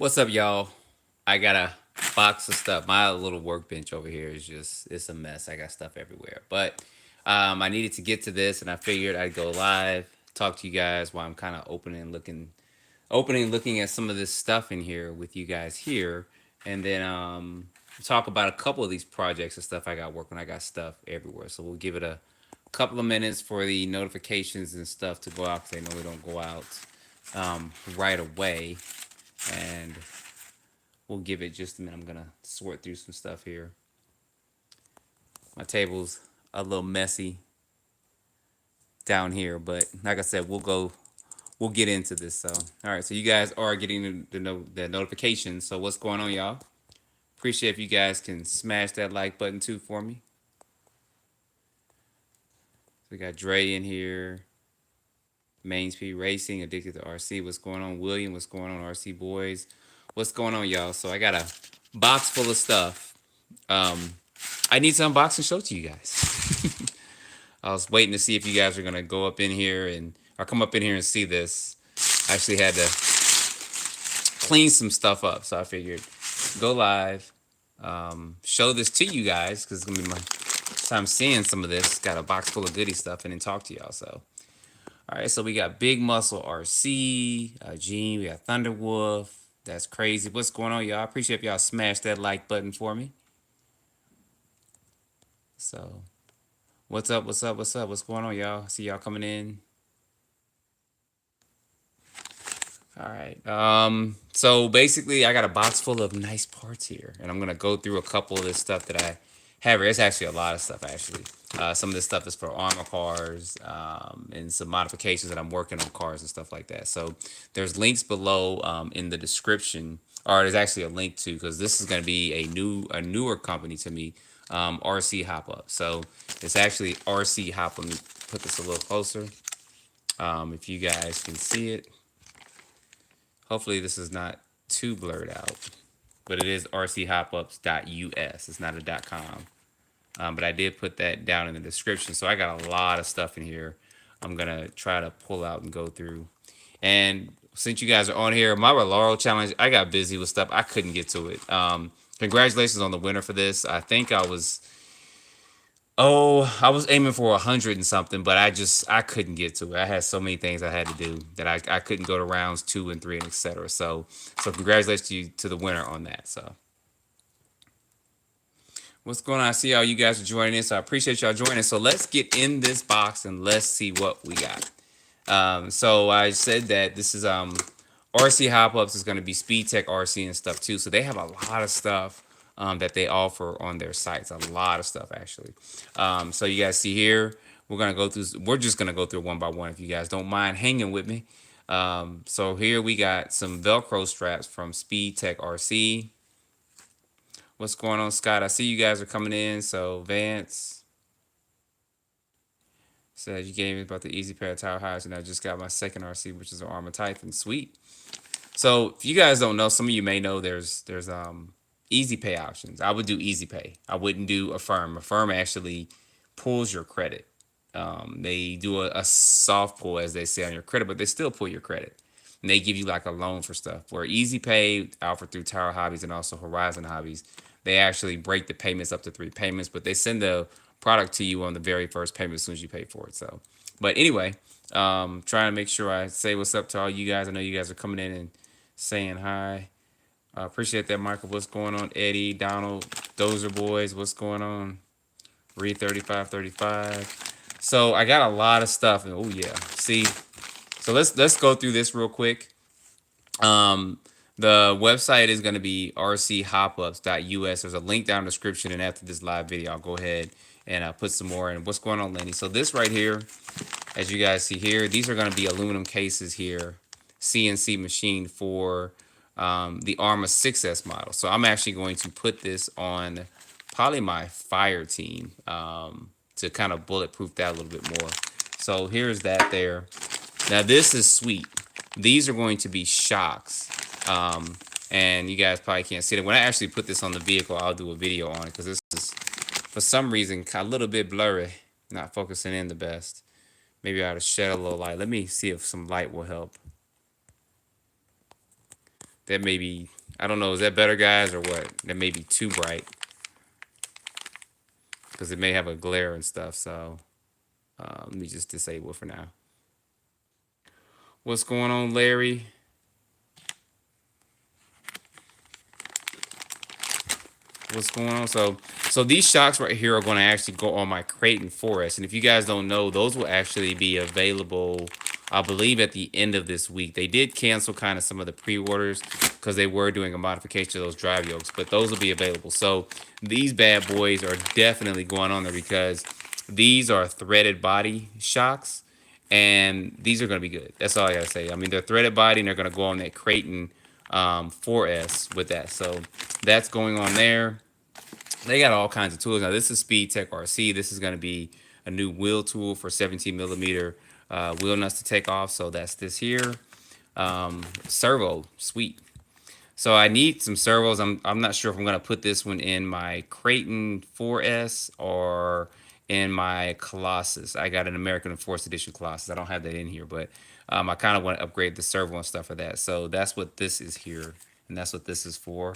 What's up, y'all? I got a box of stuff. My little workbench over here is it's a mess. I got stuff everywhere. But I needed to get to this, and I figured I'd go live, talk to you guys while I'm kind of looking at some of this stuff in here with you guys here, and then talk about a couple of these projects and stuff I got working. I got stuff everywhere, so we'll give it a couple of minutes for the notifications and stuff to go out because they know we don't go out right away, and we'll give it just a minute. I'm gonna sort through some stuff here. My table's a little messy down here, but like I said, we'll get into this. So, all right. So you guys are getting the notifications. So what's going on, y'all? Appreciate if you guys can smash that like button too for me. So we got Dre in here. Main Speed Racing, Addicted to RC. What's going on, William? What's going on, RC Boys? What's going on, y'all? So I got a box full of stuff. I need to unbox and show to you guys. I was waiting to see if you guys are gonna go up in here or come up in here and see this. I actually had to clean some stuff up, so I figured go live, show this to you guys because it's gonna be my time seeing some of this. Got a box full of goodie stuff and then talk to y'all. So, all right, so we got Big Muscle RC, Gene, we got Thunderwolf. That's crazy. What's going on, y'all? I appreciate if y'all smash that like button for me. So, what's up? What's up? What's up? What's going on, y'all? See y'all coming in. All right. So basically, I got a box full of nice parts here, and I'm gonna go through a couple of this stuff that I have here. It's actually a lot of stuff, actually. Some of this stuff is for armor cars and some modifications that I'm working on cars and stuff like that. So there's links below in the description, or there's actually a link to because this is gonna be a newer company to me, RC Hop Up. So it's actually RC Hop. Let me put this a little closer. If you guys can see it. Hopefully this is not too blurred out, but it is rchopups.us. It's not a .com. But I did put that down in the description. So I got a lot of stuff in here. I'm going to try to pull out and go through. And since you guys are on here, my Laurel challenge, I got busy with stuff. I couldn't get to it. Congratulations on the winner for this. I think I was aiming for 100 and something, but I couldn't get to it. I had so many things I had to do that I couldn't go to rounds 2 and 3 and etc. So congratulations to the winner on that. So what's going on? I see all you guys are joining in, so I appreciate y'all joining. So let's get in this box and let's see what we got. So I said that this is RC Hop Ups is going to be Speed Tech RC and stuff too. So they have a lot of stuff that they offer on their sites. A lot of stuff, actually. So you guys see here, we're just gonna go through one by one if you guys don't mind hanging with me. So here we got some Velcro straps from Speed Tech RC. What's going on, Scott? I see you guys are coming in. So Vance said you gave me about the easy pair of tire highs, and I just got my second RC, which is an Armor Titan. Sweet. So if you guys don't know, some of you may know there's easy pay options. I would do easy pay. I wouldn't do Affirm. Affirm actually pulls your credit. They do a soft pull, as they say, on your credit, but they still pull your credit. And they give you like a loan for stuff. Where Easy Pay, offered through Tower Hobbies and also Horizon Hobbies, they actually break the payments up to 3 payments, but they send the product to you on the very first payment as soon as you pay for it. So, but anyway, trying to make sure I say what's up to all you guys. I know you guys are coming in and saying hi. Appreciate that, Michael. What's going on, Eddie, Donald, Dozer Boys? What's going on? Read 3535. So I got a lot of stuff. Oh yeah. See, so let's go through this real quick. The website is going to be rchopups.us. There's a link down in the description, and after this live video, I'll go ahead and put some more in. What's going on, Lenny? So this right here, as you guys see here, these are going to be aluminum cases here, CNC machined for the Arma 6S model. So I'm actually going to put this on probably my fire team to kind of bulletproof that a little bit more. So here's that there. Now this is sweet. These are going to be shocks. And you guys probably can't see it. When I actually put this on the vehicle, I'll do a video on it because this is, for some reason, a little bit blurry. Not focusing in the best. Maybe I ought to shed a little light. Let me see if some light will help. That may be, I don't know, is that better, guys, or what? That may be too bright because it may have a glare and stuff. So let me just disable it for now. What's going on, Larry? What's going on? So these shocks right here are going to actually go on my Creighton 4S. And if you guys don't know, those will actually be available, I believe, at the end of this week. They did cancel kind of some of the pre-orders because they were doing a modification to those drive yokes, but those will be available. So these bad boys are definitely going on there because these are threaded body shocks, and these are going to be good. That's all I got to say. I mean, they're threaded body, and they're going to go on that Creighton 4S with that. So that's going on there. They got all kinds of tools. Now, this is Speed Tech RC. This is going to be a new wheel tool for 17 millimeter wheel nuts to take off. So that's this here. Servo, sweet. So I need some servos. I'm not sure if I'm going to put this one in my Creighton 4S or in my Colossus. I got an American Enforced Edition Colossus. I don't have that in here, but I kind of want to upgrade the servo and stuff for that. So that's what this is here, and that's what this is for.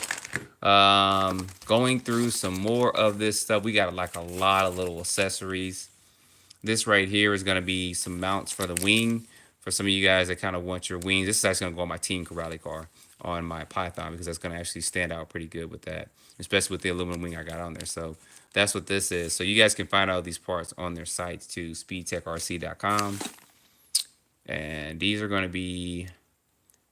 Going through some more of this stuff. We got like a lot of little accessories. This right here is going to be some mounts for the wing. For some of you guys that kind of want your wings, this is actually going to go on my Team Corrali car on my Python because that's going to actually stand out pretty good with that, especially with the aluminum wing I got on there. So that's what this is. So you guys can find all these parts on their sites too, speedtechrc.com. And these are going to be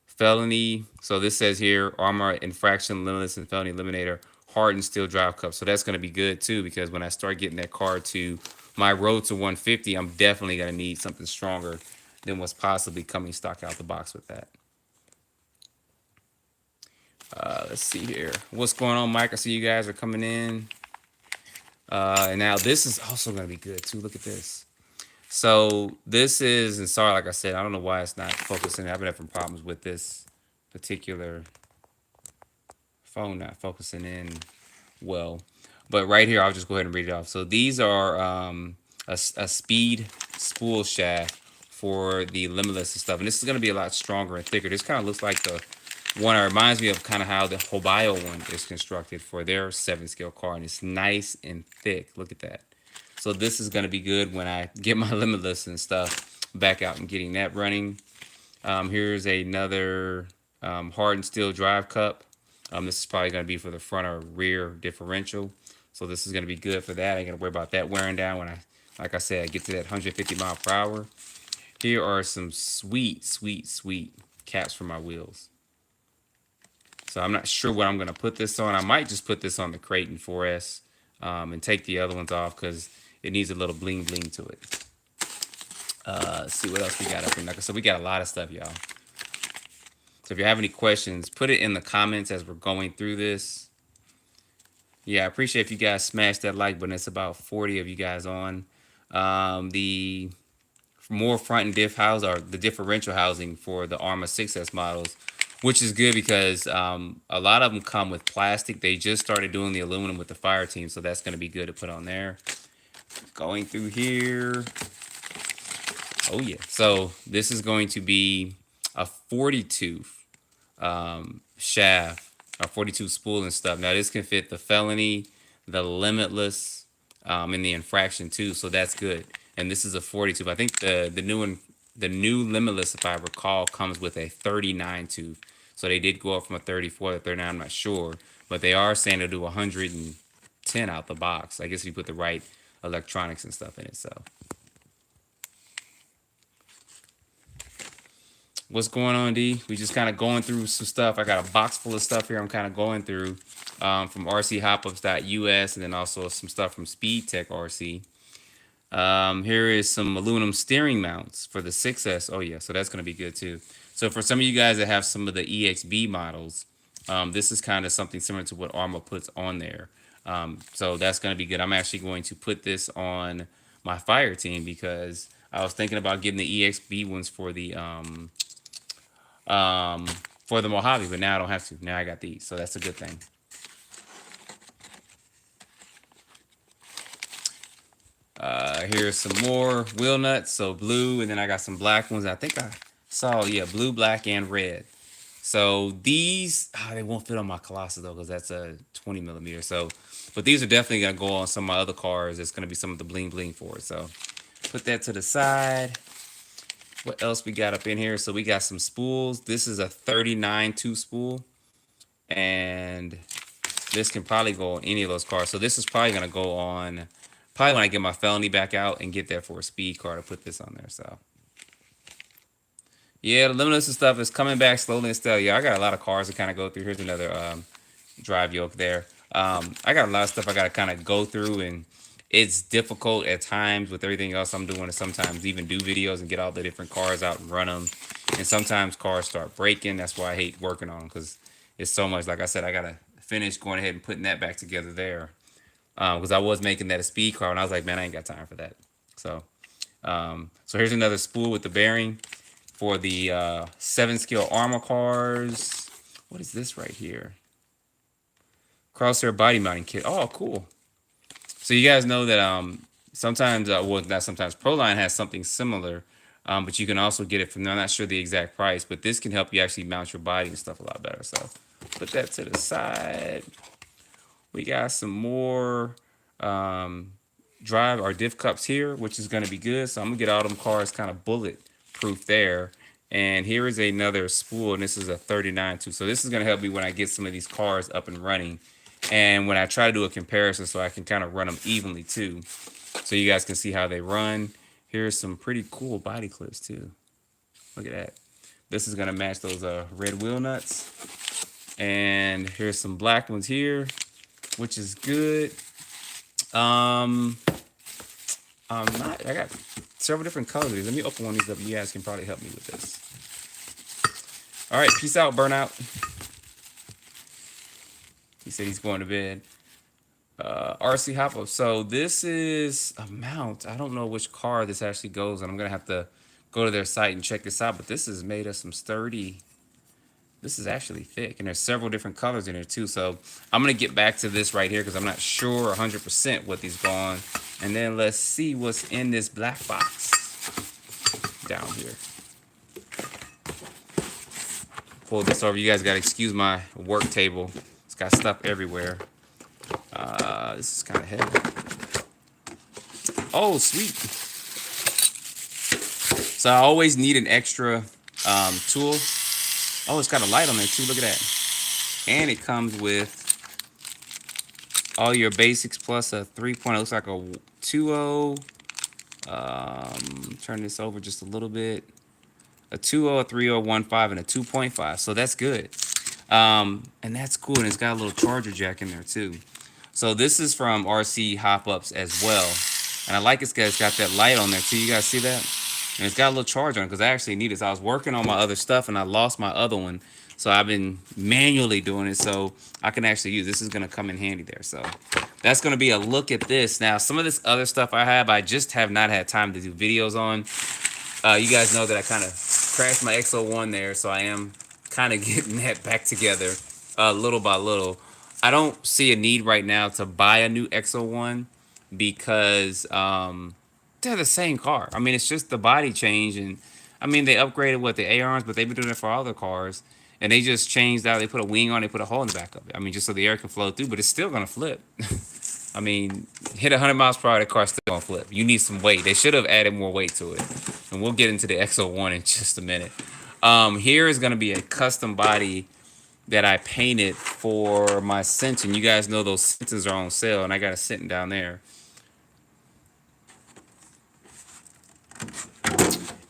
felony. So this says here, armor infraction limitless and felony eliminator, hardened steel drive cup. So that's going to be good too, because when I start getting that car to my road to 150, I'm definitely going to need something stronger than what's possibly coming stock out the box with that. Let's see here. What's going on, Mike? I see you guys are coming in. And now this is also going to be good too. Look at this. So this is, and sorry, like I said, I don't know why it's not focusing. I've been having problems with this particular phone not focusing in well. But right here, I'll just go ahead and read it off. So these are a speed spool shaft for the limitless and stuff. And this is going to be a lot stronger and thicker. This kind of looks like the one. It reminds me of kind of how the Hobio one is constructed for their 7-scale car. And it's nice and thick. Look at that. So this is going to be good when I get my limitless and stuff back out and getting that running. Here's another hardened steel drive cup. This is probably going to be for the front or rear differential. So this is going to be good for that. I ain't going to worry about that wearing down when I, like I said, I get to that 150 mile per hour. Here are some sweet, sweet, sweet caps for my wheels. So I'm not sure what I'm going to put this on. I might just put this on the Creighton 4S and take the other ones off because it needs a little bling bling to it. Let's see what else we got up here. So we got a lot of stuff, y'all. So if you have any questions, put it in the comments as we're going through this. Yeah, I appreciate if you guys smash that like button. It's about 40 of you guys on. The more front and diff house or the differential housing for the Arma 6S models, which is good because a lot of them come with plastic. They just started doing the aluminum with the Fire Team, so that's going to be good to put on there. Going through here. Oh, yeah. So this is going to be a 42 shaft, a 42 spool and stuff. Now, this can fit the felony, the limitless, and the infraction, too, so that's good. And this is a 42. I think the new limitless, if I recall, comes with a 39 tooth. So they did go up from a 34 to 39, I'm not sure. But they are saying they'll do 110 out the box. I guess if you put the right electronics and stuff in it, so. What's going on, D? We just kind of going through some stuff. I got a box full of stuff here I'm kind of going through from rchopups.us and then also some stuff from Speed Tech RC. Here is some aluminum steering mounts for the 6S. Oh, yeah, so that's going to be good, too. So for some of you guys that have some of the EXB models, this is kind of something similar to what Arma puts on there. So that's going to be good. I'm actually going to put this on my Fire Team because I was thinking about getting the EXB ones for the Mojave, but now I don't have to. Now I got these, so that's a good thing. Here's some more wheel nuts, so blue, and then I got some black ones. I think I saw, yeah, blue, black, and red. So these, they won't fit on my Colossus though, because that's a 20 millimeter. So, but these are definitely gonna go on some of my other cars. It's gonna be some of the bling bling for it. So put that to the side. What else we got up in here? So we got some spools. This is a 39-2 spool, and this can probably go on any of those cars. So this is probably gonna go on, probably when I get my felony back out and get there for a speed car to put this on there. So yeah, the limitless and stuff is coming back slowly and steady. Yeah, I got a lot of cars to kind of go through. Here's another drive yoke there. I got a lot of stuff I got to kind of go through, and it's difficult at times with everything else I'm doing to sometimes even do videos and get all the different cars out and run them. And sometimes cars start breaking. That's why I hate working on them, because it's so much. Like I said, I got to finish going ahead and putting that back together there, because I was making that a speed car, and I was like, man, I ain't got time for that. So here's another spool with the bearing for the 7 scale armor cars. What is this right here? Crosshair body mounting kit. Oh, cool. So you guys know that sometimes, well, not sometimes, Proline has something similar, but you can also get it from there. I'm not sure the exact price, but this can help you actually mount your body and stuff a lot better. So put that to the side. We got some more drive or diff cups here, which is going to be good. So I'm going to get all them cars kind of bulletproof there. And here is another spool, and this is a 39-2. So this is going to help me when I get some of these cars up and running. And when I try to do a comparison, so I can kind of run them evenly too, so you guys can see how they run. Here's some pretty cool body clips too. Look at that. This is gonna match those red wheel nuts. And here's some black ones here, which is good. I got several different colors. Let me open one of these up. You guys can probably help me with this. All right, peace out, Burnout. He said he's going to bed. RC hop up. So this is a mount. I don't know which car this actually goes on. I'm gonna have to go to their site and check this out. But this is made of some sturdy. This is actually thick, and there's several different colors in here too. So I'm gonna get back to this right here because I'm not sure 100% what these go on. And then let's see what's in this black box down here. Pull this over. You guys gotta excuse my work table. It's got stuff everywhere. This is kind of heavy. Oh, sweet. So I always need an extra tool. Oh, it's got a light on there too. Look at that. And it comes with all your basics plus a 3.0. Looks like a 2.0. Turn this over just a little bit. A 2.0, a 3.0, 1.5, and a 2.5. So that's good. And that's cool. And it's got a little charger jack in there too. So this is from RC Hop-Ups as well. And I like it's got that light on there too. You guys see that? And it's got a little charge on it because I actually need it. So I was working on my other stuff and I lost my other one. So I've been manually doing it so I can actually use this. Is going to come in handy there. So that's going to be a look at this. Now, some of this other stuff I just have not had time to do videos on. You guys know that I kind of crashed my X01 there. So I am kind of getting that back together little by little. I don't see a need right now to buy a new X01 because they're the same car. I mean, it's just the body change, and I mean, they upgraded what the A-arms, but they've been doing it for all their cars, and they just changed out. They put a wing on, they put a hole in the back of it. I mean, just so the air can flow through, but it's still gonna flip. I mean, hit 100 miles per hour, the car's still gonna flip. You need some weight. They should have added more weight to it, and we'll get into the X01 in just a minute. Here is gonna be a custom body that I painted for my Sentin. You guys know those Sentins are on sale, and I got a Sentin down there.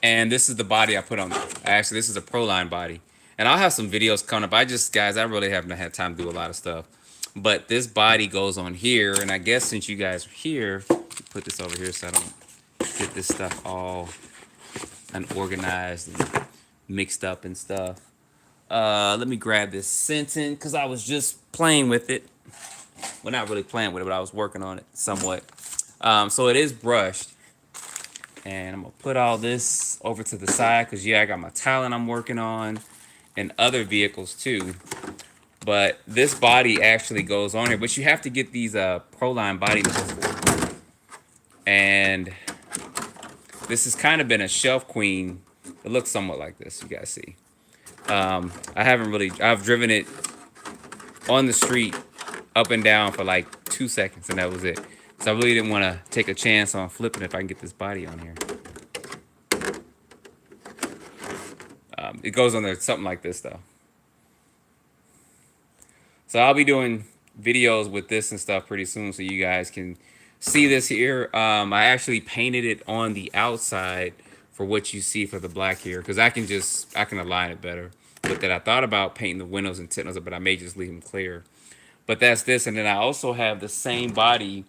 And this is the body I put on there. Actually, this is a Proline body. And I'll have some videos coming up. Guys, I really haven't had time to do a lot of stuff. But this body goes on here, and I guess since you guys are here, put this over here so I don't get this stuff all unorganized and mixed up and stuff. Let me grab this Sentin because I was just playing with it. Well, not really playing with it, but I was working on it somewhat. So it is brushed. And I'm going to put all this over to the side because, yeah, I got my Talon I'm working on and other vehicles too. But this body actually goes on here. But you have to get these Proline body kits. And this has kind of been a shelf queen. It looks somewhat like this, you guys see. I haven't really. I've driven it on the street up and down for like 2 seconds, and that was it. So I really didn't want to take a chance on flipping if I can get this body on here. It goes on there something like this though. So I'll be doing videos with this and stuff pretty soon, so you guys can see this here. I actually painted it on the outside for what you see for the black here, because I can align it better. But that I thought about painting the windows and tinting, but I may just leave them clear. But that's this, and then I also have the same body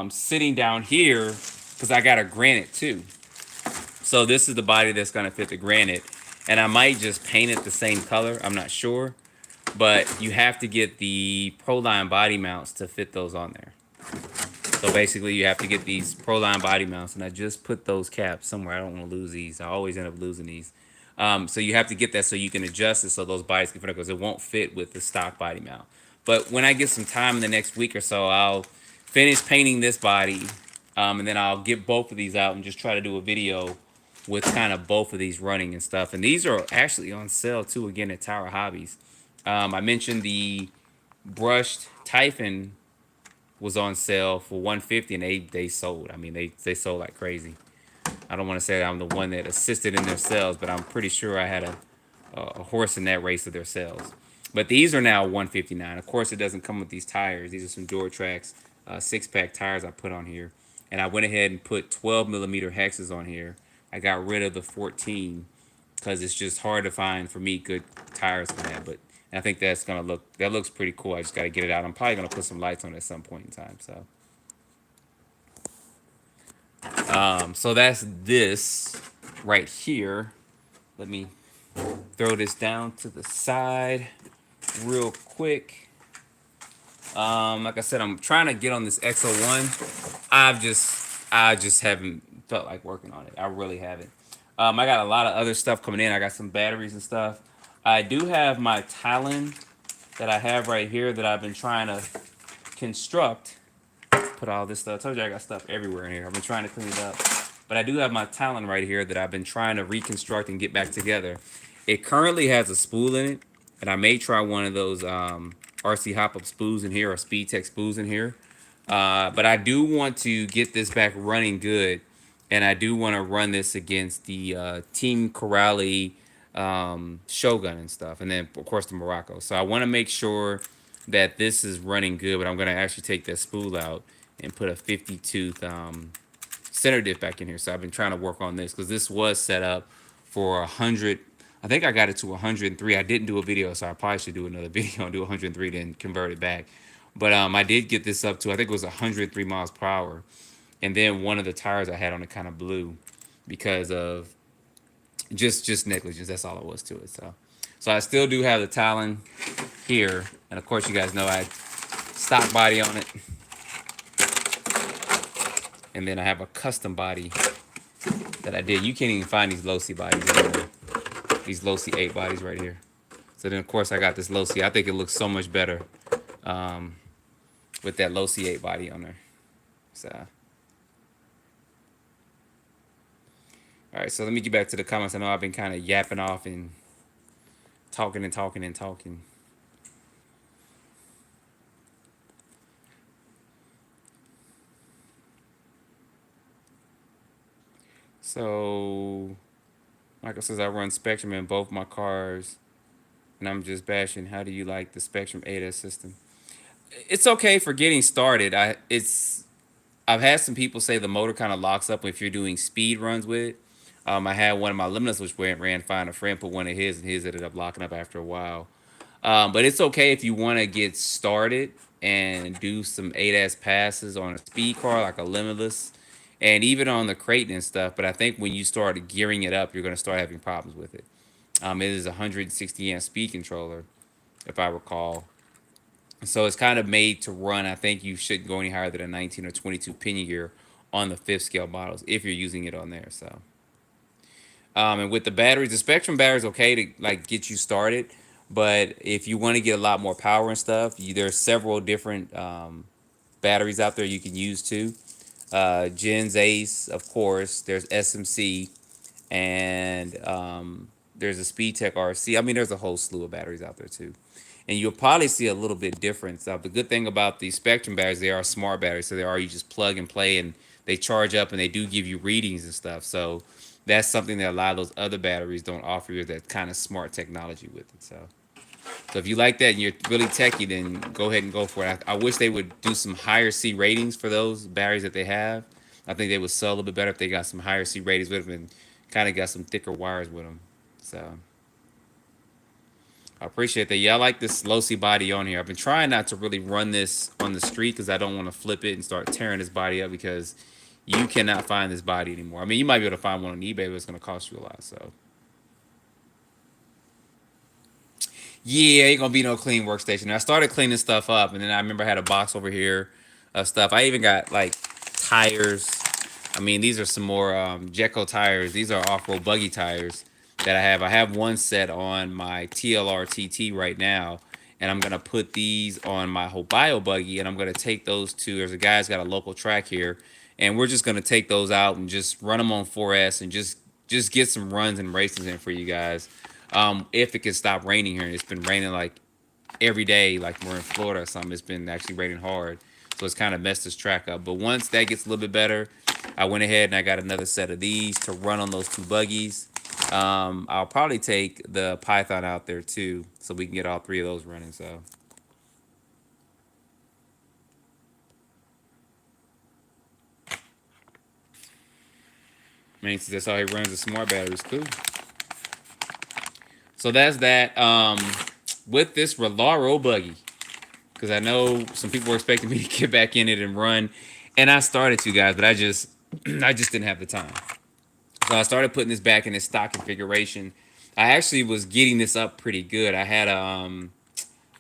sitting down here because I got a granite too. So this is the body that's gonna fit the granite, and I might just paint it the same color. I'm not sure, but you have to get the Proline body mounts to fit those on there. So basically, you have to get these Proline body mounts, and I just put those caps somewhere. I don't want to lose these. I always end up losing these. So you have to get that so you can adjust it so those bodies can fit, because it won't fit with the stock body mount. But when I get some time in the next week or so, I'll finish painting this body, and then I'll get both of these out and just try to do a video with kind of both of these running and stuff. And these are actually on sale too, again, at Tower Hobbies. I mentioned the brushed Typhon was on sale for $150, and they sold. I mean, they sold like crazy. I don't want to say I'm the one that assisted in their sales, but I'm pretty sure I had a horse in that race of their sales. But these are now $159. Of course, it doesn't come with these tires. These are some Duratrax 6-pack tires I put on here, and I went ahead and put 12 millimeter hexes on here. I got rid of the 14 because it's just hard to find for me good tires for that. But I think that looks pretty cool. I just got to get it out. I'm probably gonna put some lights on it at some point in time. So that's this right here. Let me throw this down to the side real quick. Like I said, I'm trying to get on this XO1. I just haven't felt like working on it. I really haven't. I got a lot of other stuff coming in. I got some batteries and stuff. I do have my Talon that I have right here that I've been trying to construct. Put all this stuff. I told you I got stuff everywhere in here. I've been trying to clean it up. But I do have my Talon right here that I've been trying to reconstruct and get back together. It currently has a spool in it, and I may try one of those RC hop-up spools in here, or Speed Tech spools in here. But I do want to get this back running good, and I do want to run this against the Team Corrali Shogun and stuff, and then of course the Morocco. So I want to make sure that this is running good, but I'm going to actually take that spool out and put a 50 tooth center diff back in here. So I've been trying to work on this because this was set up for 100. I think I got it to 103. I didn't do a video, so I probably should do another video and do 103, then convert it back. But I did get this up to, I think it was 103 miles per hour. And then one of the tires I had on it kind of blew because of just negligence. That's all it was to it. So I still do have the Talon here. And of course, you guys know I had stock body on it. And then I have a custom body that I did. You can't even find these low C bodies anymore. These low C 8 bodies right here. So then, of course, I got this low C. I think it looks so much better with that low C 8 body on there. So, all right. So let me get back to the comments. I know I've been kind of yapping off and talking and talking and talking. So, Michael says I run Spectrum in both my cars, and I'm just bashing. How do you like the Spectrum ADAS system? It's okay for getting started. I've had some people say the motor kind of locks up if you're doing speed runs with it. I had one of my Limitless which ran fine. A friend put one of his, and his ended up locking up after a while. But it's okay if you want to get started and do some ADAS passes on a speed car like a Limitless, and even on the Creighton and stuff. But I think when you start gearing it up, you're going to start having problems with it. It is a 160 amp speed controller, if I recall. So it's kind of made to run. I think you shouldn't go any higher than a 19 or 22 pinion gear on the 5th scale models if you're using it on there. So, and with the batteries, the Spectrum battery is okay to like get you started, but if you want to get a lot more power and stuff, there's several different batteries out there you can use too. Gens Ace, of course. There's SMC, and There's a SpeedTech RC. I mean, there's a whole slew of batteries out there too. And you'll probably see a little bit difference. The good thing about the Spectrum batteries, they are smart batteries, so they are you just plug and play, and they charge up, and they do give you readings and stuff. So that's something that a lot of those other batteries don't offer you, that kind of smart technology with it. So if you like that and you're really techie, then go ahead and go for it. I wish they would do some higher C ratings for those batteries that they have. I think they would sell a little bit better if they got some higher C ratings with them and kind of got some thicker wires with them. So I appreciate that. Yeah, I like this low C body on here. I've been trying not to really run this on the street because I don't want to flip it and start tearing this body up, because you cannot find this body anymore. I mean, you might be able to find one on eBay, but it's going to cost you a lot. So yeah, ain't gonna be no clean workstation. And I started cleaning stuff up, and then I remember I had a box over here of stuff. I even got like tires. I mean, these are some more Jecco tires. These are off-road buggy tires that I have. I have one set on my TLR TT right now, and I'm gonna put these on my Hobio buggy, and I'm gonna take those to. There's a guy's got a local track here, and we're just gonna take those out and just run them on 4S and just get some runs and races in for you guys. If it can stop raining here, and it's been raining like every day, like we're in Florida or something. It's been actually raining hard, so it's kind of messed this track up. But once that gets a little bit better, I went ahead and I got another set of these to run on those two buggies. I'll probably take the Python out there too, so we can get all three of those running. So I mean, that's how he runs the smart batteries. Cool. So that's that. With this Rolaro buggy, because I know some people were expecting me to get back in it and run, and I started to, guys, but I just I just didn't have the time. So I started putting this back in its stock configuration. I actually was getting this up pretty good. I had a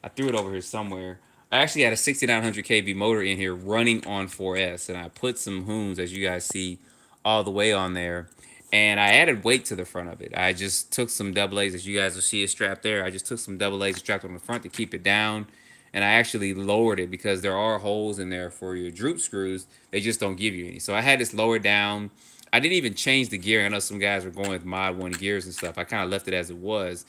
I threw it over here somewhere. I actually had a 6900 kV motor in here running on 4S, and I put some Hoons, as you guys see, all the way on there. And I added weight to the front of it. I just took some double A's, as you guys will see it strapped there. I just took some double A's strapped on the front to keep it down. And I actually lowered it because there are holes in there for your droop screws. They just don't give you any. So I had this lowered down. I didn't even change the gear. I know some guys were going with Mod 1 gears and stuff. I kind of left it as it was,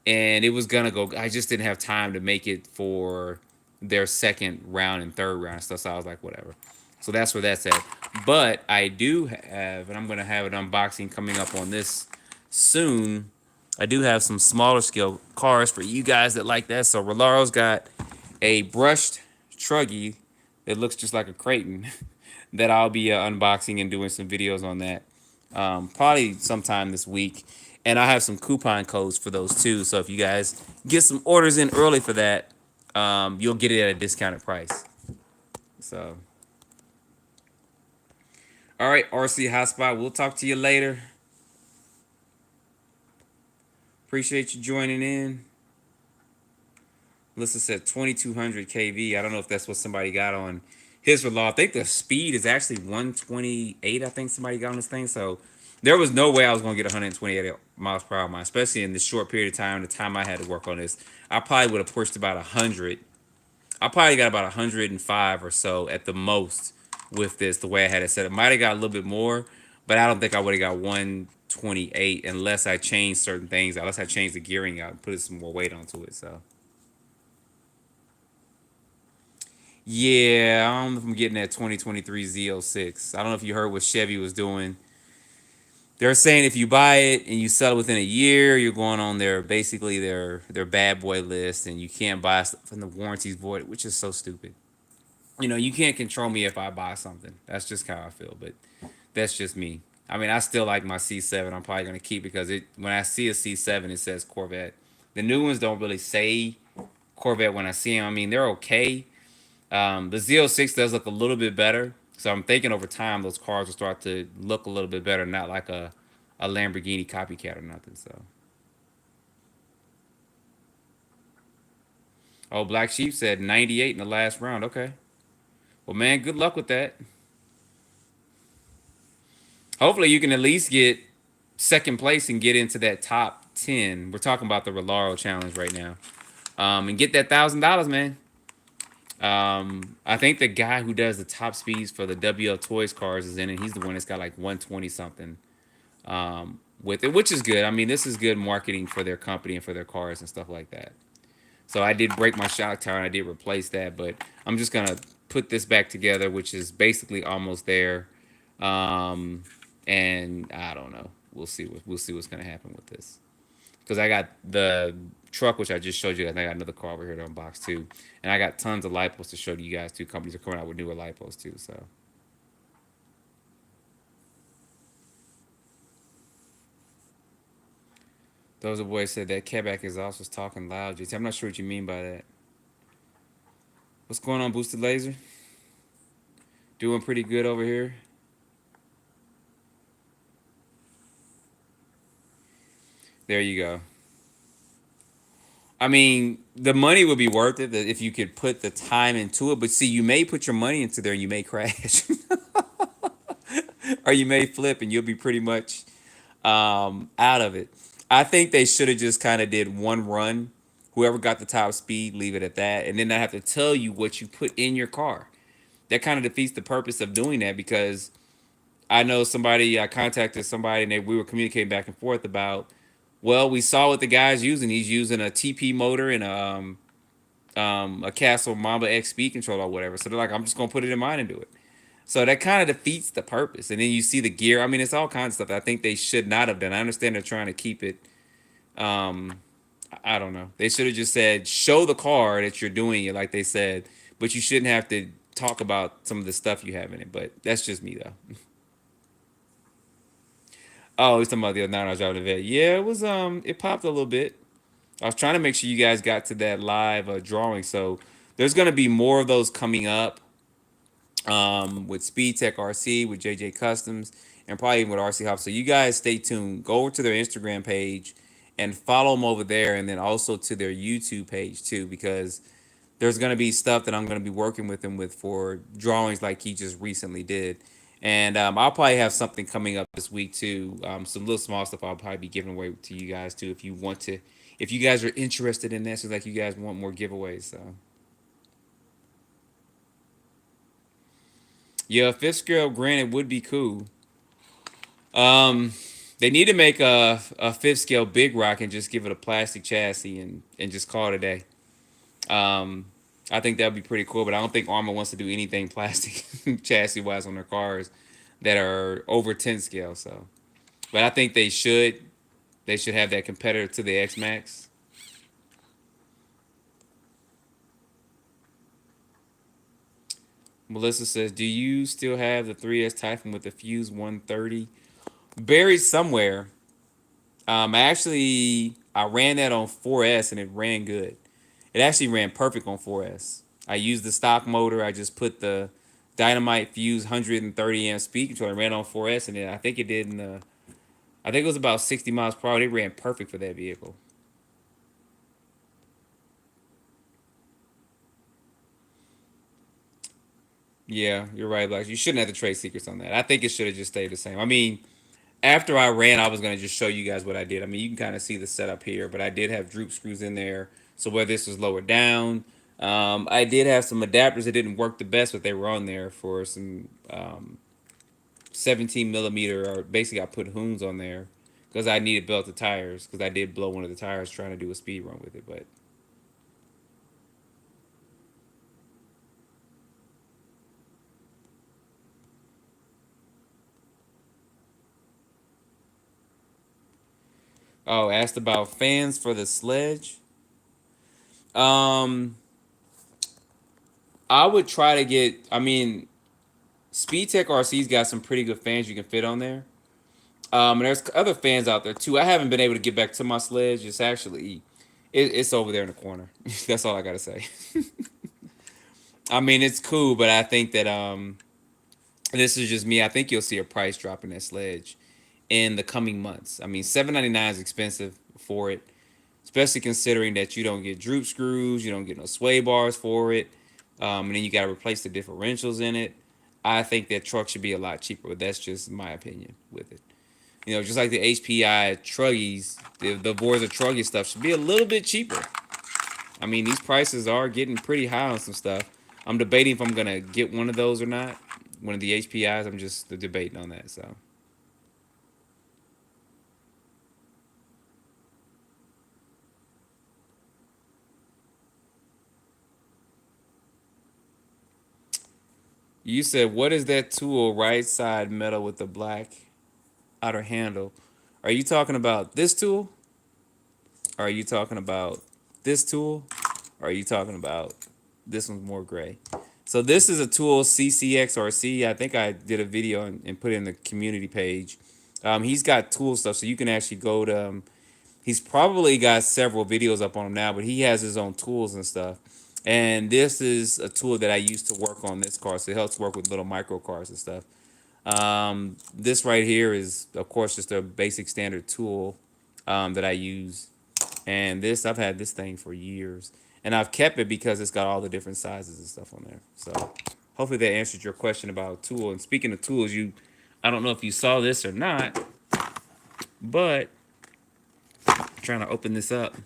and it was gonna go. I just didn't have time to make it for their second round and third round and stuff. So I was like, whatever. So that's where that's at. But I do have, and I'm gonna have an unboxing coming up on this soon. I do have some smaller scale cars for you guys that like that. So Rolaro's got a brushed truggy that looks just like a Creighton that I'll be unboxing and doing some videos on that probably sometime this week. And I have some coupon codes for those too. So if you guys get some orders in early for that, you'll get it at a discounted price. So, all right, RC Hotspot, we'll talk to you later. Appreciate you joining in. Melissa said 2200 kV. I don't know if that's what somebody got on his Rolar. I think the speed is actually 128. I think somebody got on this thing. So there was no way I was going to get 128 miles per hour, especially in this short period of time. The time I had to work on this, I probably would have pushed about 100. I probably got about 105 or so at the most with this, the way I had it set. It might have got a little bit more, but I don't think I would have got 128 unless I changed certain things, unless I changed the gearing out and put some more weight onto it. So yeah, I don't know if I'm getting that 2023 Z06. I don't know if you heard what Chevy was doing. They're saying if you buy it and you sell it within a year, you're going on their basically their bad boy list, and you can't buy stuff from the warranties void, which is so stupid. You know, you can't control me if I buy something. That's just how I feel, but that's just me. I mean, I still like my C7. I'm probably gonna keep because it when I see a C7, it says Corvette. The new ones don't really say Corvette when I see them. I mean, they're okay. The Z06 does look a little bit better. So I'm thinking over time those cars will start to look a little bit better, not like a Lamborghini copycat or nothing. So, oh, Black Sheep said 98 in the last round. Okay. Well, man, good luck with that. Hopefully you can at least get second place and get into that top 10. We're talking about the Rolaro challenge right now. And get that $1,000, man. I think the guy who does the top speeds for the WL Toys cars is in it. He's the one that's got like 120 something. with it, which is good. I mean, this is good marketing for their company and for their cars and stuff like that. So I did break my shock tower and I did replace that, but I'm just gonna put this back together, which is basically almost there. Um, and I don't know. We'll see what's gonna happen with this because I got the truck, which I just showed you, and I got another car over here to unbox too, and I got tons of lipos to show to you guys too. Companies are coming out with newer lipos too, so. Those boys said that Quebec exhaust was talking loud. JT, I'm not sure what you mean by that. What's going on, Boosted Laser? Doing pretty good over here. There you go. I mean, the money would be worth it if you could put the time into it. But see, you may put your money into there and you may crash, or you may flip and you'll be pretty much out of it. I think they should have just kind of did one run. Whoever got the top speed, leave it at that, and then I have to tell you what you put in your car. That kind of defeats the purpose of doing that because I know somebody, I contacted somebody and we were communicating back and forth about, well, we saw what the guy's using. He's using a TP motor and a Castle Mamba X speed controller or whatever. So they're like, I'm just gonna put it in mine and do it. So that kind of defeats the purpose. And then you see the gear. I mean, it's all kinds of stuff I think they should not have done. I understand they're trying to keep it. Um, I don't know. They should have just said, show the car that you're doing it, like they said, but you shouldn't have to talk about some of the stuff you have in it. But that's just me though. Oh, he's talking about the other night I was driving the vet. Yeah, it was it popped a little bit. I was trying to make sure you guys got to that live drawing. So there's gonna be more of those coming up. With Speed Tech RC, with JJ Customs, and probably even with RC Hop. So you guys stay tuned. Go over to their Instagram page and follow them over there, and then also to their YouTube page too, because there's gonna be stuff that I'm gonna be working with him with for drawings like he just recently did. And I'll probably have something coming up this week too. Some little small stuff I'll probably be giving away to you guys too if you want to. If you guys are interested in this, or like you guys want more giveaways, so yeah, fifth scale granite would be cool. Um, they need to make a fifth scale big rock and just give it a plastic chassis and just call it a day. Um, I think that would be pretty cool, but I don't think Arma wants to do anything plastic chassis wise on their cars that are over 10 scale. So, but I think they should. They should have that competitor to the X Max. Melissa says, "Do you still have the 3S Typhoon with the Fuse 130 buried somewhere?" I ran that on 4S and it ran good. It actually ran perfect on 4S. I used the stock motor. I just put the Dynamite Fuse 130 amp speed controller. Ran on 4S and then I think it did in the. I think it was about 60 miles per hour. It ran perfect for that vehicle. Yeah, you're right, Black. You shouldn't have to trade secrets on that. I think it should have just stayed the same. I mean, after I ran, I was gonna just show you guys what I did. I mean, you can kind of see the setup here, but I did have droop screws in there. So where this was lowered down, I did have some adapters that didn't work the best, but they were on there for some 17 millimeter, or basically I put hoons on there because I needed belted tires because I did blow one of the tires trying to do a speed run with it. But oh, asked about fans for the sledge. Um, I would try to get. I mean, Speed Tech RC's got some pretty good fans you can fit on there. And there's other fans out there too. I haven't been able to get back to my sledge. It's actually, it's over there in the corner. That's all I gotta say. I mean, it's cool, but I think that this is just me. I think you'll see a price drop in that sledge in the coming months. I mean, $799 is expensive for it, especially considering that you don't get droop screws, you don't get no sway bars for it, and then you gotta replace the differentials in it. I think that truck should be a lot cheaper, but that's just my opinion with it. You know, just like the HPI Truggies, the Vorza Truggy stuff should be a little bit cheaper. I mean, these prices are getting pretty high on some stuff. I'm debating if I'm gonna get one of those or not. One of the HPIs. I'm just debating on that. So You said, what is that tool? Right side metal with the black outer handle. Are you talking about this tool? Or are you talking about this tool? Or are you talking about this one's more gray? So this is a tool, CCXRC. I think I did a video and put it in the community page. He's got tool stuff, so you can actually go to. He's probably got several videos up on him now, but he has his own tools and stuff. And this is a tool that I used to work on this car, so it helps work with little micro cars and stuff. This right here is, of course, just a basic standard tool that I use. And this, I've had this thing for years. And I've kept it because it's got all the different sizes and stuff on there. So hopefully that answered your question about tool. And speaking of tools, I don't know if you saw this or not, but I'm trying to open this up.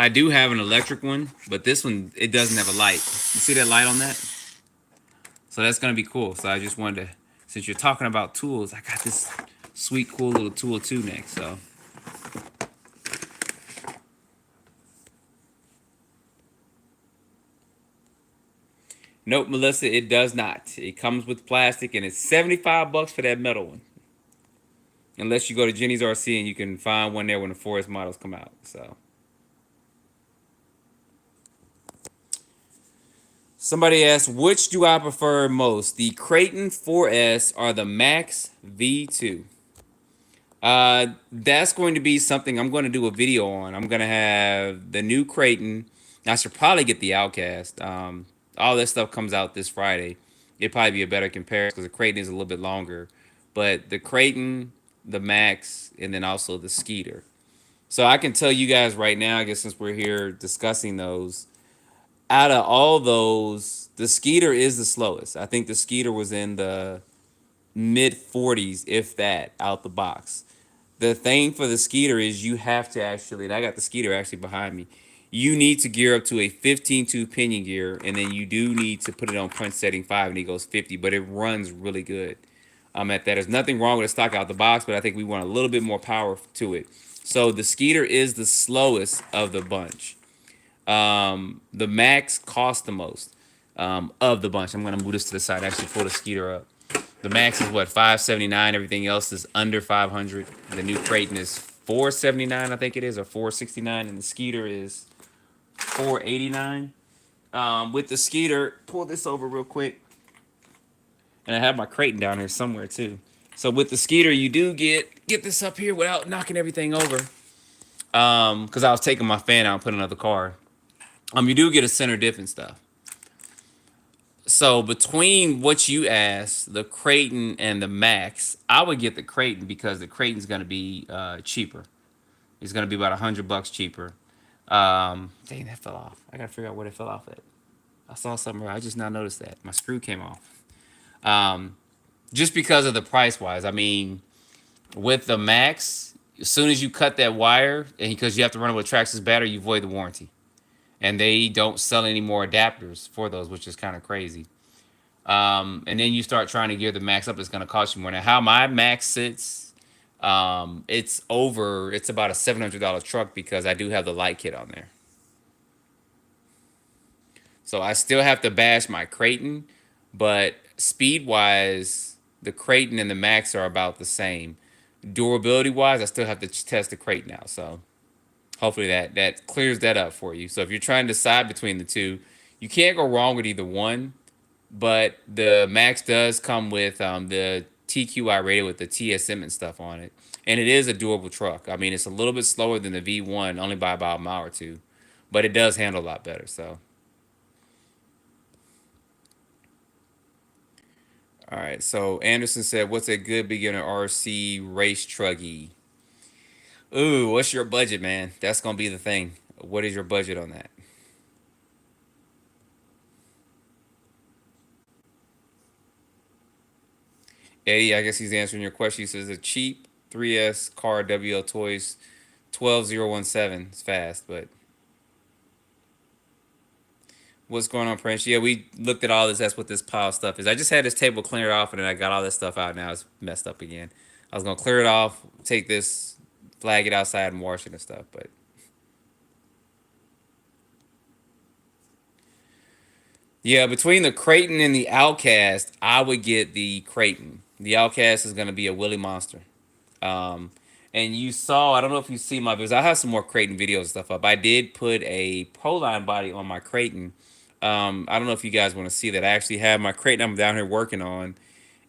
I do have an electric one, but this one, it doesn't have a light. You see that light on that? So that's going to be cool. So I just wanted to, since you're talking about tools, I got this sweet, cool little tool too next. So nope, Melissa, it does not. It comes with plastic, and it's $75 for that metal one. Unless you go to Jenny's RC and you can find one there when the Forest models come out. So somebody asked, which do I prefer most, the Creighton 4S or the Max V2? That's going to be something I'm going to do a video on. I'm going to have the new Creighton. I should probably get the Outcast. All this stuff comes out this Friday. It'd probably be a better comparison because the Creighton is a little bit longer. But the Creighton, the Max, and then also the Skeeter. So I can tell you guys right now, I guess since we're here discussing those, out of all those, the Skeeter is the slowest. I think the Skeeter was in the mid 40s, if that, out the box. The thing for the Skeeter is you have to actually, and I got the Skeeter actually behind me, you need to gear up to a 15-2 pinion gear, and then you do need to put it on punch setting 5, and he goes 50, but it runs really good. At that. There's nothing wrong with the stock out the box, but I think we want a little bit more power to it. So the Skeeter is the slowest of the bunch. The Max costs the most of the bunch. I'm going to move this to the side, actually pull the Skeeter up. The Max is what, $579. Everything else is under $500. The new Creighton is $479, I think it is, or $469, and the Skeeter is $489. With the Skeeter, pull this over real quick. And I have my Creighton down here somewhere too. So with the Skeeter, you do get this up here without knocking everything over. Because I was taking my fan out and putting another car. You do get a center diff and stuff. So between what you asked, the Creighton and the Max, I would get the Creighton because the Creighton's going to be cheaper. It's going to be about $100 cheaper. Dang, that fell off. I got to figure out where it fell off at. I saw something where I just now noticed that. My screw came off. Just because of the price wise. I mean, with the Max, as soon as you cut that wire, and because you have to run it with Traxxas battery, you void the warranty. And they don't sell any more adapters for those, which is kind of crazy. And then you start trying to gear the Max up, it's going to cost you more. Now, how my Max sits, it's about a $700 truck because I do have the light kit on there. So I still have to bash my Creighton, but speed-wise, the Creighton and the Max are about the same. Durability-wise, I still have to test the Creighton out. So hopefully that clears that up for you. So if you're trying to decide between the two, you can't go wrong with either one. But the Max does come with the TQI radio with the TSM and stuff on it. And it is a durable truck. I mean, it's a little bit slower than the V1, only by about a mile or two. But it does handle a lot better, so. All right, so Anderson said, what's a good beginner RC race truggy? Ooh, what's your budget, man? That's going to be the thing. What is your budget on that? Eddie, I guess he's answering your question. He says, a cheap 3S car WL Toys 12017. It's fast, but what's going on, Prince? Yeah, we looked at all this. That's what this pile of stuff is. I just had this table cleared off, and then I got all this stuff out. Now it's messed up again. I was going to clear it off, take this, flag it outside, and wash it and stuff, but Yeah, between the Creighton and the Outcast, I would get the Creighton. The Outcast is going to be a Willy monster. Um, and you saw, I don't know if you see my videos. I have some more Creighton videos and stuff up. I did put a Proline body on my Creighton. I don't know if you guys want to see that. I actually have my Creighton I'm down here working on,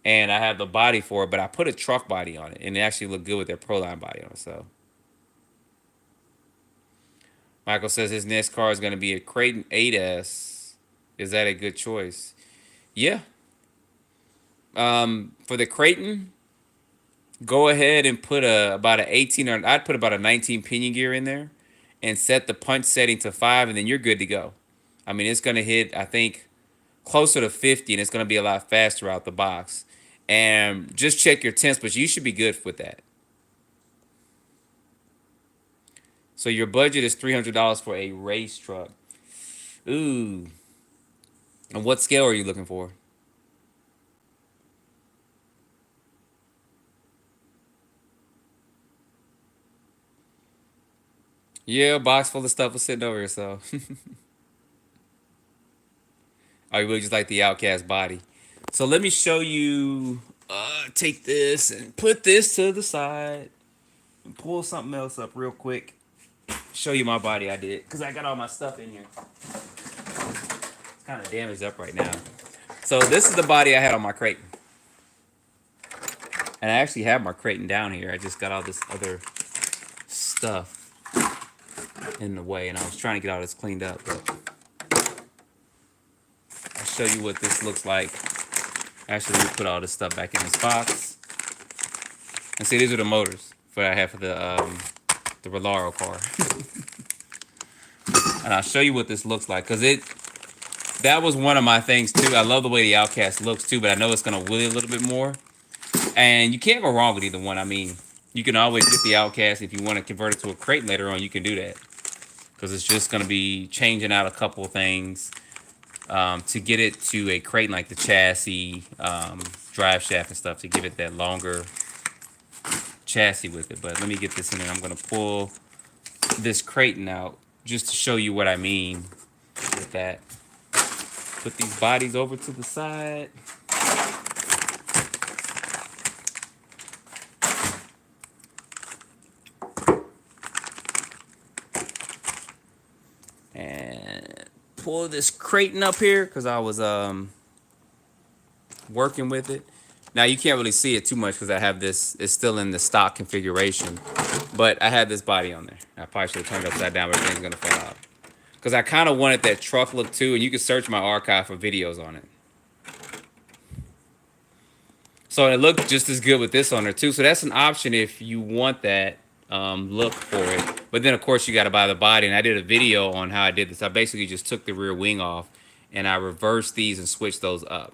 and I have the body for it, but I put a truck body on it, and it actually looked good with that Proline body on it. So Michael says his next car is going to be a Creighton 8S. Is that a good choice? Yeah. For the Creighton, go ahead and put about an 18, or I'd put about a 19 pinion gear in there and set the punch setting to 5, and then you're good to go. I mean, it's going to hit, I think, closer to 50, and it's going to be a lot faster out the box. And just check your temps, but you should be good with that. So your budget is $300 for a race truck. Ooh. And what scale are you looking for? Yeah, a box full of stuff was sitting over here, so. I really just like the Outcast body. So let me show you. Take this and put this to the side and pull something else up real quick. Show you my body I did because I got all my stuff in here. It's kind of damaged up right now. So this is the body I had on my Creighton. And I actually have my Creighton down here. I just got all this other stuff in the way, and I was trying to get all this cleaned up. But I'll show you what this looks like. Actually, let me put all this stuff back in this box. And see, these are the motors that I have for the Rolaro car. And I'll show you what this looks like, because that was one of my things too. I love the way the Outcast looks too, but I know it's gonna wheelie a little bit more. And you can't go wrong with either one. I mean, you can always get the Outcast if you want to convert it to a Creighton later on. You can do that, because it's just gonna be changing out a couple of things to get it to a Creighton, like the chassis, drive shaft and stuff, to give it that longer chassis with it. But let me get this in there. I'm gonna pull this Creighton out just to show you what I mean with that. Put these bodies over to the side. And pull this Creighton up here because I was working with it. Now you can't really see it too much because I have this, it's still in the stock configuration, but I had this body on there. I probably should have turned it upside down, but everything's gonna fall out. Because I kind of wanted that truck look too, and you can search my archive for videos on it. So it looked just as good with this on there too. So that's an option if you want that look for it. But then of course you got to buy the body, and I did a video on how I did this. I basically just took the rear wing off and I reversed these and switched those up.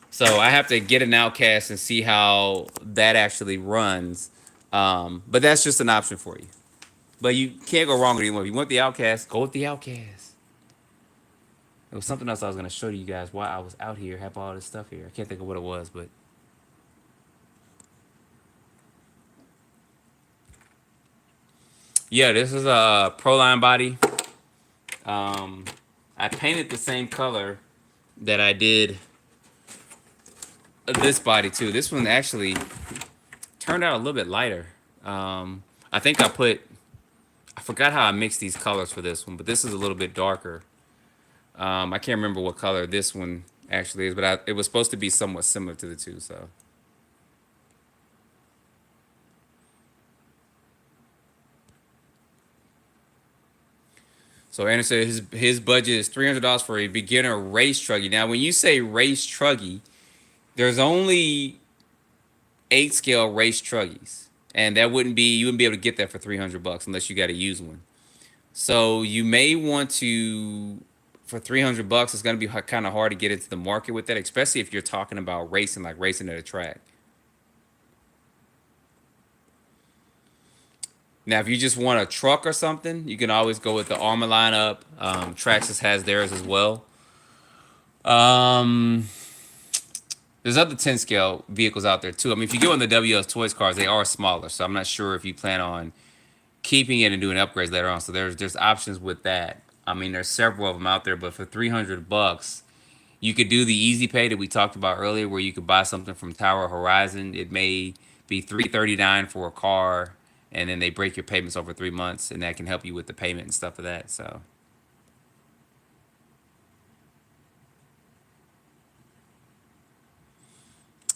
So I have to get an Outcast and see how that actually runs. But that's just an option for you. But you can't go wrong with either one. If you want the Outcast, go with the Outcast. There was something else I was going to show you guys while I was out here. I have all this stuff here. I can't think of what it was, but... yeah, this is a Proline body. I painted the same color that I did this body too. This one actually turned out a little bit lighter. I think I forgot how I mixed these colors for this one, but this is a little bit darker. I can't remember what color this one actually is, but it was supposed to be somewhat similar to the two, so. So Anderson, his budget is $300 for a beginner race truggy. Now, when you say race truggy, there's only 8 scale race truggies, and you wouldn't be able to get that for $300 unless you got to use one. So you may want to, for $300, it's going to be kind of hard to get into the market with that, especially if you're talking about racing, like racing at a track. Now, if you just want a truck or something, you can always go with the Armor lineup. Traxxas has theirs as well. There's other 10 scale vehicles out there too. I mean, if you go on the WS Toys cars, they are smaller. So I'm not sure if you plan on keeping it and doing upgrades later on. So there's options with that. I mean, there's several of them out there, but for 300 bucks, you could do the easy pay that we talked about earlier, where you could buy something from Tower Horizon. It may be 339 for a car, and then they break your payments over 3 months, and that can help you with the payment and stuff of that. So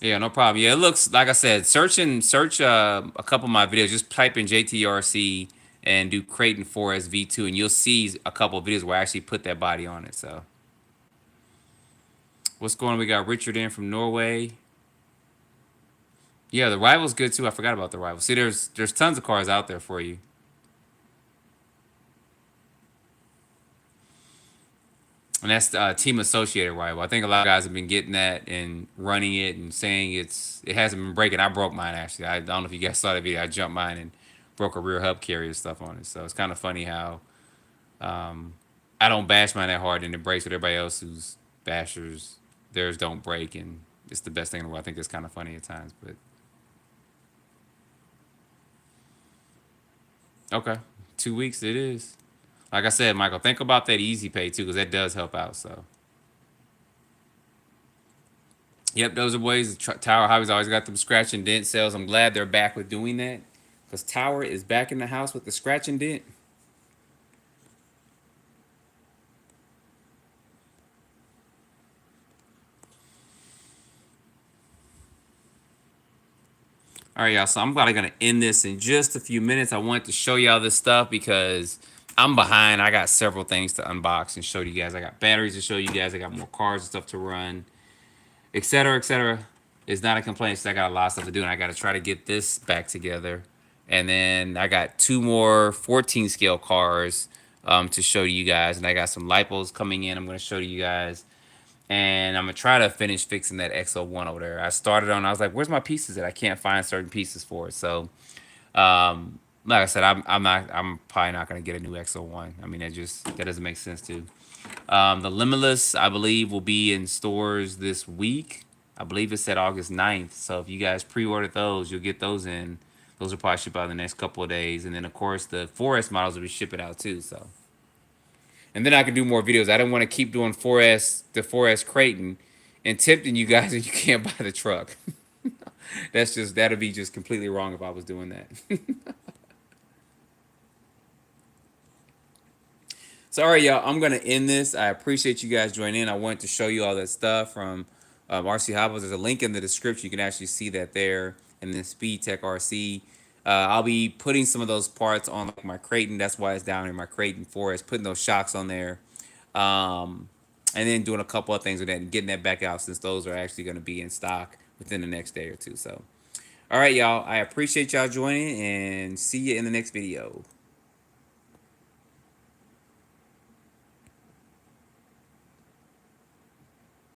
yeah, no problem. Yeah, it looks like I said, search a couple of my videos. Just type in JTRC and do Creighton 4S V2, and you'll see a couple of videos where I actually put that body on it. So what's going on? We got Richard in from Norway. Yeah, the rival's good too. I forgot about the rival. See, there's tons of cars out there for you. And that's the team associated rival. I think a lot of guys have been getting that and running it and saying it hasn't been breaking. I broke mine actually. I don't know if you guys saw the video. I jumped mine and broke a rear hub carrier stuff on it. So it's kind of funny how um, I don't bash mine that hard and it breaks with everybody else who's bashers. Theirs don't break and it's the best thing in the world. I think it's kind of funny at times. But okay, 2 weeks it is. Like I said, Michael, think about that easy pay too, because that does help out. So, yep, those are ways. Tower Hobbies always got them scratch and dent sales. I'm glad they're back with doing that, because Tower is back in the house with the scratch and dent. All right, y'all. So I'm probably gonna end this in just a few minutes. I wanted to show y'all this stuff because I'm behind. I got several things to unbox and show you guys. I got batteries to show you guys. I got more cars and stuff to run, etc., etc. It's not a complaint. It's just I got a lot of stuff to do, and I got to try to get this back together. And then I got two more 14 scale cars to show you guys, and I got some lipos coming in. I'm going to show you guys, and I'm gonna try to finish fixing that XO1 over there. I started on. I was like, "Where's my pieces?" That I can't find certain pieces for it. So, like I said, I'm not. I'm probably not gonna get a new XO1. I mean, that doesn't make sense too. The Limitless, I believe, will be in stores this week. I believe it's at August 9th. So if you guys pre-ordered those, you'll get those in. Those will probably ship out in the next couple of days. And then, of course, the 4S models will be shipping out too. So, and then I can do more videos. I don't want to keep doing the 4S Creighton, and tempting you guys and you can't buy the truck. That'd be just completely wrong if I was doing that. So, all right, y'all, I'm going to end this. I appreciate you guys joining in. I wanted to show you all that stuff from RC Hobbles. There's a link in the description. You can actually see that there. And then Speed Tech RC. I'll be putting some of those parts on like my Creighton. That's why it's down in my Creighton Forest, putting those shocks on there. And then doing a couple of things with that and getting that back out, since those are actually going to be in stock within the next day or two. So, all right, y'all, I appreciate y'all joining and see you in the next video.